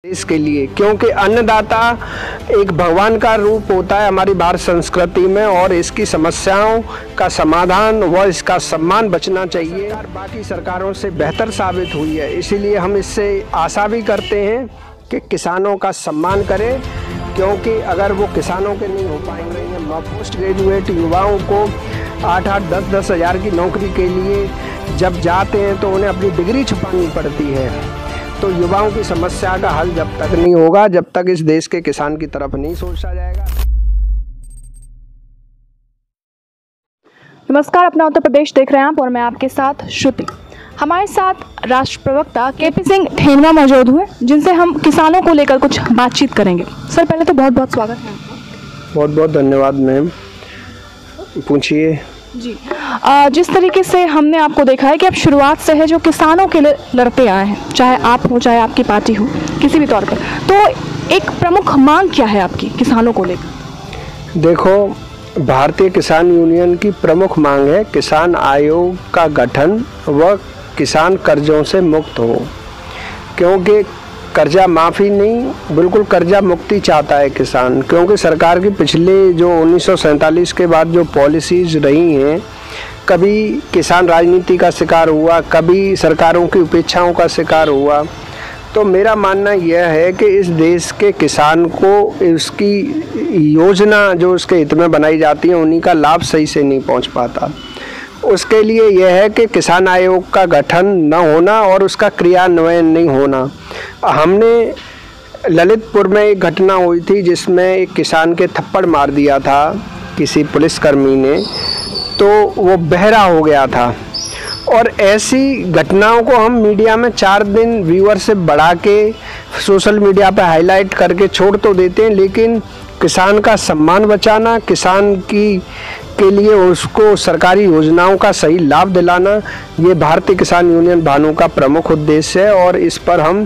देश के लिए, क्योंकि अन्नदाता एक भगवान का रूप होता है हमारी भारत संस्कृति में, और इसकी समस्याओं का समाधान व इसका सम्मान बचना चाहिए। बाकी सरकारों से बेहतर साबित हुई है, इसीलिए हम इससे आशा भी करते हैं कि किसानों का सम्मान करें, क्योंकि अगर वो किसानों के नहीं हो पाएंगे, पोस्ट ग्रेजुएट युवाओं को 8-8, 10-10 हज़ार की नौकरी के लिए जब जाते हैं तो उन्हें अपनी डिग्री छुपानी पड़ती है। तो युवाओं की समस्या का हल जब तक नहीं होगा, जब तक इस देश के किसान की तरफ नहीं सोचा जाएगा। नमस्कार, अपना उत्तर प्रदेश देख रहे हैं आप और मैं आपके साथ श्रुति। हमारे साथ राष्ट्र प्रवक्ता केपी सिंह ठेनवा मौजूद हुए, जिनसे हम किसानों को लेकर कुछ बातचीत करेंगे। सर, पहले तो बहुत बहुत स्वागत है आपका। बहुत बहुत धन्यवाद मैम, पूछिए। जी, जिस तरीके से हमने आपको देखा है कि आप शुरुआत से है जो किसानों के लिए लड़ते आए हैं, चाहे आप हो चाहे आपकी पार्टी हो, किसी भी तौर पर, तो एक प्रमुख मांग क्या है आपकी किसानों को लेकर? देखो, भारतीय किसान यूनियन की प्रमुख मांग है किसान आयोग का गठन व किसान कर्जों से मुक्त हो, क्योंकि कर्जा माफ़ी नहीं, बिल्कुल कर्जा मुक्ति चाहता है किसान। क्योंकि सरकार की पिछले जो 1947 के बाद जो पॉलिसीज़ रही हैं, कभी किसान राजनीति का शिकार हुआ, कभी सरकारों की उपेक्षाओं का शिकार हुआ। तो मेरा मानना यह है कि इस देश के किसान को इसकी योजना जो उसके हित में बनाई जाती है उन्हीं का लाभ सही से नहीं पहुंच पाता। उसके लिए यह है कि किसान आयोग का गठन न होना और उसका क्रियान्वयन नहीं होना। हमने ललितपुर में एक घटना हुई थी जिसमें एक किसान के थप्पड़ मार दिया था किसी पुलिसकर्मी ने, तो वो बहरा हो गया था। और ऐसी घटनाओं को हम मीडिया में 4 दिन व्यूअरशिप बढ़ा के सोशल मीडिया पे हाईलाइट करके छोड़ तो देते हैं, लेकिन किसान का सम्मान बचाना, किसान के लिए उसको सरकारी योजनाओं का सही लाभ दिलाना, ये भारतीय किसान यूनियन भानु का प्रमुख उद्देश्य है। और इस पर हम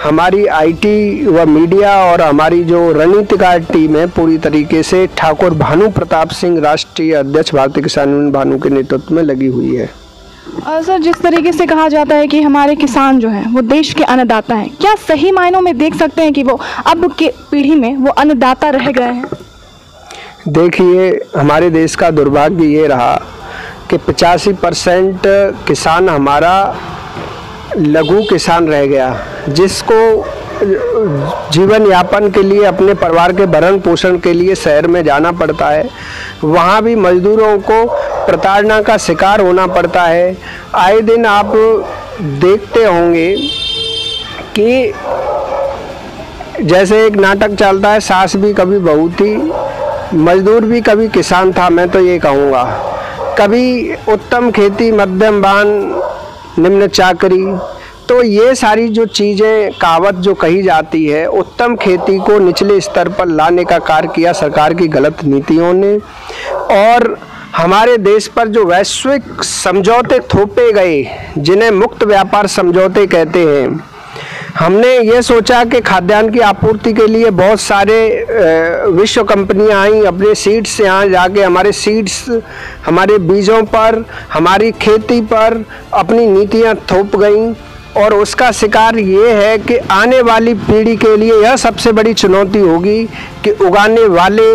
हमारी आईटी व मीडिया और हमारी जो रणनीतिकार टीम है पूरी तरीके से ठाकुर भानु प्रताप सिंह, राष्ट्रीय अध्यक्ष भारतीय किसान यूनियन भानु के नेतृत्व में लगी हुई है। सर, जिस तरीके से कहा जाता है कि हमारे किसान जो हैं वो देश के अन्नदाता हैं, क्या सही मायनों में देख सकते हैं कि वो अब के पीढ़ी में वो अन्नदाता रह गए हैं? देखिए, हमारे देश का दुर्भाग्य ये रहा कि 85% किसान हमारा लघु किसान रह गया, जिसको जीवन यापन के लिए अपने परिवार के भरण पोषण के लिए शहर में जाना पड़ता है। वहाँ भी मजदूरों को प्रताड़ना का शिकार होना पड़ता है। आए दिन आप देखते होंगे कि जैसे एक नाटक चलता है, सास भी कभी बहू थी, मजदूर भी कभी किसान था। मैं तो ये कहूँगा, कभी उत्तम खेती मध्यम बान निम्न चाकरी। तो ये सारी जो चीज़ें कहावत जो कही जाती है, उत्तम खेती को निचले स्तर पर लाने का कार्य किया सरकार की गलत नीतियों ने। और हमारे देश पर जो वैश्विक समझौते थोपे गए, जिन्हें मुक्त व्यापार समझौते कहते हैं, हमने ये सोचा कि खाद्यान्न की आपूर्ति के लिए बहुत सारे विश्व कंपनियां आई, अपने सीड्स यहाँ जाके हमारे सीड्स, हमारे बीजों पर, हमारी खेती पर अपनी नीतियां थोप गईं। और उसका शिकार ये है कि आने वाली पीढ़ी के लिए यह सबसे बड़ी चुनौती होगी कि उगाने वाले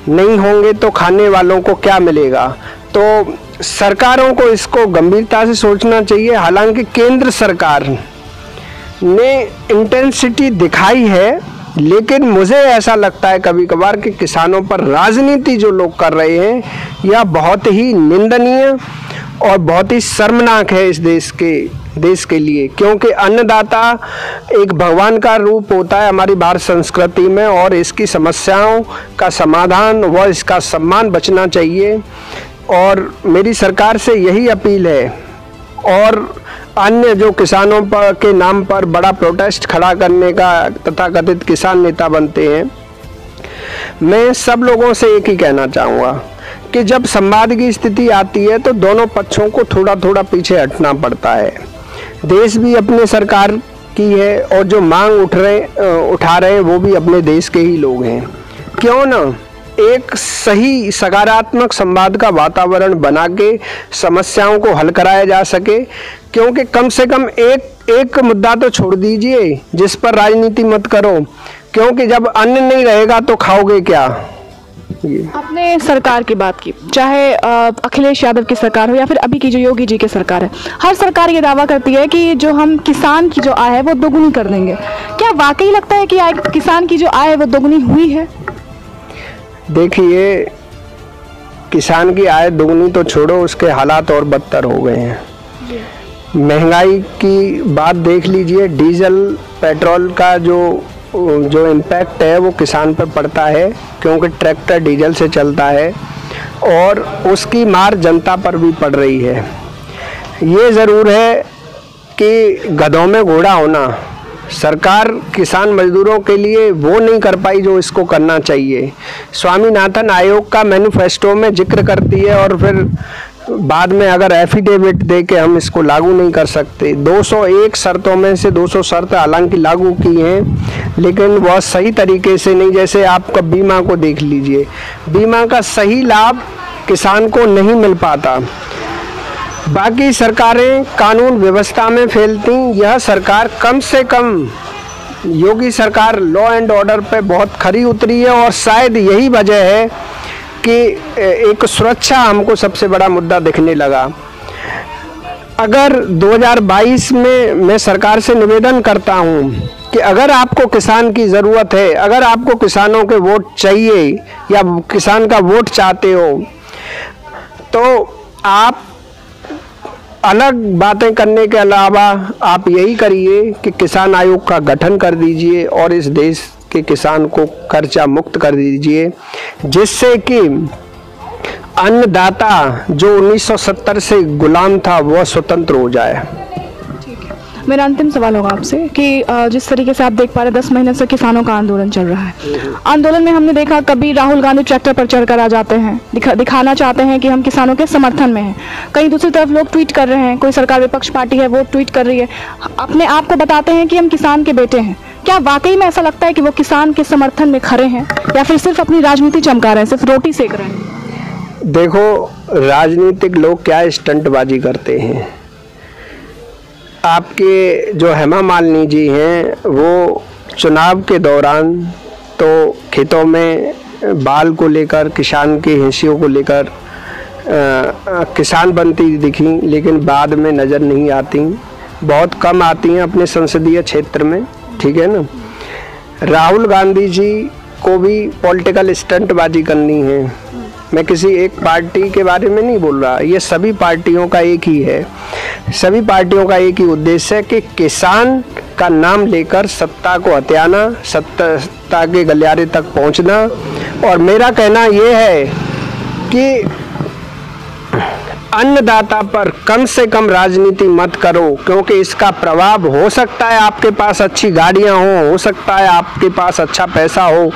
नहीं होंगे तो खाने वालों को क्या मिलेगा। तो सरकारों को इसको गंभीरता से सोचना चाहिए। हालांकि केंद्र सरकार ने इंटेंसिटी दिखाई है, लेकिन मुझे ऐसा लगता है कभी कभार कि किसानों पर राजनीति जो लोग कर रहे हैं यह बहुत ही निंदनीय और बहुत ही शर्मनाक है इस देश के लिए, क्योंकि अन्नदाता एक भगवान का रूप होता है हमारी भारत संस्कृति में, और इसकी समस्याओं का समाधान व इसका सम्मान बचना चाहिए। और मेरी सरकार से यही अपील है, और अन्य जो किसानों पर के नाम पर बड़ा प्रोटेस्ट खड़ा करने का तथाकथित किसान नेता बनते हैं, मैं सब लोगों से एक ही कहना चाहूँगा कि जब संवाद की स्थिति आती है तो दोनों पक्षों को थोड़ा थोड़ा पीछे हटना पड़ता है। देश भी अपने सरकार की है और जो मांग उठा रहे हैं वो भी अपने देश के ही लोग हैं। क्यों ना एक सही सकारात्मक संवाद का वातावरण बना के समस्याओं को हल कराया जा सके, क्योंकि कम से कम एक एक मुद्दा तो छोड़ दीजिए जिस पर राजनीति मत करो, क्योंकि जब अन्न नहीं रहेगा तो खाओगे क्या। आपने सरकार की बात की, चाहे अखिलेश यादव की सरकार हो या फिर अभी की जो योगी जी की सरकार है, हर सरकार ये दावा करती है कि जो हम किसान की जो आय है वो दोगुनी कर देंगे। क्या वाकई लगता है कि किसान की जो आय है वो दोगुनी हुई है? देखिए, किसान की आय दोगुनी तो छोड़ो, उसके हालात और बदतर हो गए हैं। महंगाई की बात देख लीजिए, डीजल पेट्रोल का जो इम्पैक्ट है वो किसान पर पड़ता है, क्योंकि ट्रैक्टर डीजल से चलता है, और उसकी मार जनता पर भी पड़ रही है। ये ज़रूर है कि गधों में घोड़ा होना, सरकार किसान मजदूरों के लिए वो नहीं कर पाई जो इसको करना चाहिए। स्वामीनाथन आयोग का मैनिफेस्टो में जिक्र करती है और फिर बाद में अगर एफिडेविट दे के हम इसको लागू नहीं कर सकते। 201 शर्तों में से 200 शर्त हालांकि लागू की हैं, लेकिन वह सही तरीके से नहीं। जैसे आपका बीमा को देख लीजिए, बीमा का सही लाभ किसान को नहीं मिल पाता। बाकी सरकारें कानून व्यवस्था में फैलती, यह सरकार कम से कम, योगी सरकार लॉ एंड ऑर्डर पे बहुत खरी उतरी है, और शायद यही वजह है कि एक सुरक्षा हमको सबसे बड़ा मुद्दा दिखने लगा। अगर 2022 में मैं सरकार से निवेदन करता हूं कि अगर आपको किसान की ज़रूरत है, अगर आपको किसानों के वोट चाहिए या किसान का वोट चाहते हो, तो आप अलग बातें करने के अलावा आप यही करिए कि किसान आयोग का गठन कर दीजिए और इस देश के किसान को कर्जा मुक्त कर दीजिए, जिससे कि अन्नदाता जो 1970 से गुलाम था वह स्वतंत्र हो जाए। मेरा अंतिम सवाल होगा आपसे कि जिस तरीके से आप देख पा रहे हैं 10 महीने से किसानों का आंदोलन चल रहा है। आंदोलन में हमने देखा कभी राहुल गांधी ट्रैक्टर पर चढ़कर आ जाते हैं, दिखाना चाहते हैं कि हम किसानों के समर्थन में हैं। कहीं दूसरी तरफ लोग ट्वीट कर रहे हैं, कोई सरकार विपक्ष पार्टी है वो ट्वीट कर रही है, अपने आप को बताते हैं कि हम किसान के बेटे हैं। क्या वाकई में ऐसा लगता है कि वो किसान के समर्थन में खड़े हैं या फिर सिर्फ अपनी राजनीति चमका रहे हैं, सिर्फ रोटी सेक रहे हैं? देखो, राजनीतिक लोग क्या स्टंटबाजी करते हैं। आपके जो हेमा मालिनी जी हैं वो चुनाव के दौरान तो खेतों में बाल को लेकर, किसान के हिस्सों को लेकर किसान बनती दिखी, लेकिन बाद में नज़र नहीं आती, बहुत कम आती हैं अपने संसदीय क्षेत्र में, ठीक है ना। राहुल गांधी जी को भी पॉलिटिकल स्टंटबाजी करनी है। मैं किसी एक पार्टी के बारे में नहीं बोल रहा, ये सभी पार्टियों का एक ही है। सभी पार्टियों का एक ही उद्देश्य है कि किसान का नाम लेकर सत्ता को हथियाना, सत्ता के गलियारे तक पहुंचना। और मेरा कहना ये है कि अन्नदाता पर कम से कम राजनीति मत करो, क्योंकि इसका प्रभाव हो सकता है आपके पास अच्छी गाड़ियां हो सकता है आपके पास अच्छा पैसा हो,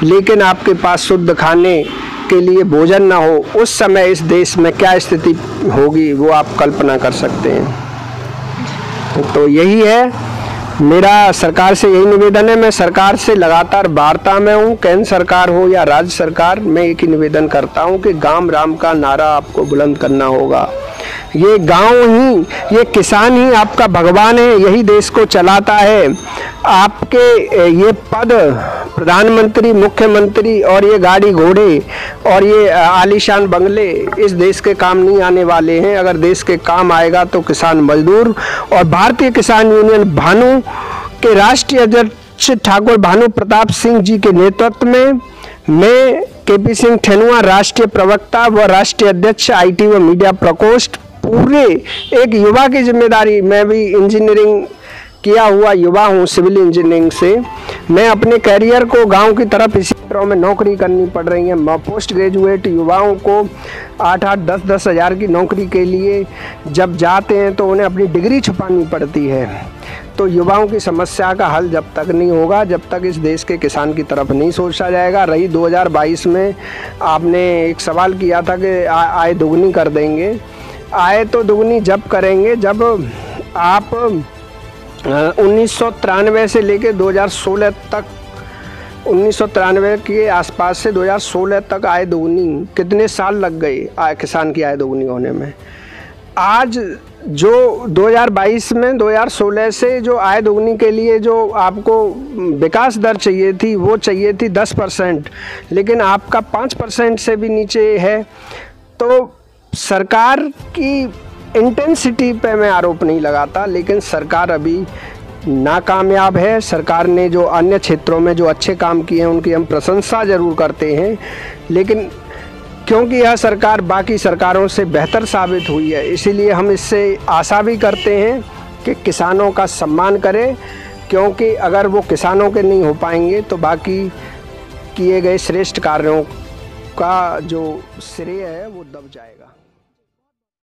लेकिन आपके पास शुद्ध खाने के लिए भोजन ना हो, उस समय इस देश में क्या स्थिति होगी वो आप कल्पना कर सकते हैं। तो यही है मेरा सरकार से, यही निवेदन है। मैं सरकार से लगातार वार्ता में हूँ, केंद्र सरकार हो या राज्य सरकार, मैं एक ही निवेदन करता हूँ कि गांव राम का नारा आपको बुलंद करना होगा। ये गांव ही, ये किसान ही आपका भगवान है, यही देश को चलाता है। आपके ये पद प्रधानमंत्री, मुख्यमंत्री और ये गाड़ी घोड़े और ये आलीशान बंगले इस देश के काम नहीं आने वाले हैं। अगर देश के काम आएगा तो किसान मजदूर। और भारतीय किसान यूनियन भानु के राष्ट्रीय अध्यक्ष ठाकुर भानु प्रताप सिंह जी के नेतृत्व में मैं केपी सिंह ठेनुआ राष्ट्रीय प्रवक्ता व राष्ट्रीय अध्यक्ष IT व मीडिया प्रकोष्ठ, पूरे एक युवा की जिम्मेदारी, मैं भी इंजीनियरिंग किया हुआ युवा हूँ, सिविल इंजीनियरिंग से। मैं अपने कैरियर को गांव की तरफ इसी तरह में नौकरी करनी पड़ रही है। पोस्ट ग्रेजुएट युवाओं को 8-8, 10-10 हज़ार की नौकरी के लिए जब जाते हैं तो उन्हें अपनी डिग्री छुपानी पड़ती है। तो युवाओं की समस्या का हल जब तक नहीं होगा, जब तक इस देश के किसान की तरफ नहीं सोचा जाएगा। रही 2022 में आपने एक सवाल किया था कि आय दोगुनी कर देंगे। आय तो दोगुनी जब करेंगे जब आप 1993 से लेकर 2016 तक, 1993 के आसपास से 2016 तक आय दोगुनी, कितने साल लग गए आय, किसान की आय दोगुनी होने में। आज जो 2022 में 2016 से जो आय दोगुनी के लिए जो आपको विकास दर चाहिए थी वो चाहिए थी 10%, लेकिन आपका 5% से भी नीचे है। तो सरकार की इंटेंसिटी पे मैं आरोप नहीं लगाता, लेकिन सरकार अभी नाकामयाब है। सरकार ने जो अन्य क्षेत्रों में जो अच्छे काम किए हैं उनकी हम प्रशंसा ज़रूर करते हैं, लेकिन क्योंकि यह सरकार बाकी सरकारों से बेहतर साबित हुई है, इसीलिए हम इससे आशा भी करते हैं कि किसानों का सम्मान करें, क्योंकि अगर वो किसानों के नहीं हो पाएंगे तो बाकी किए गए श्रेष्ठ कार्यों का जो श्रेय है वो दब जाएगा।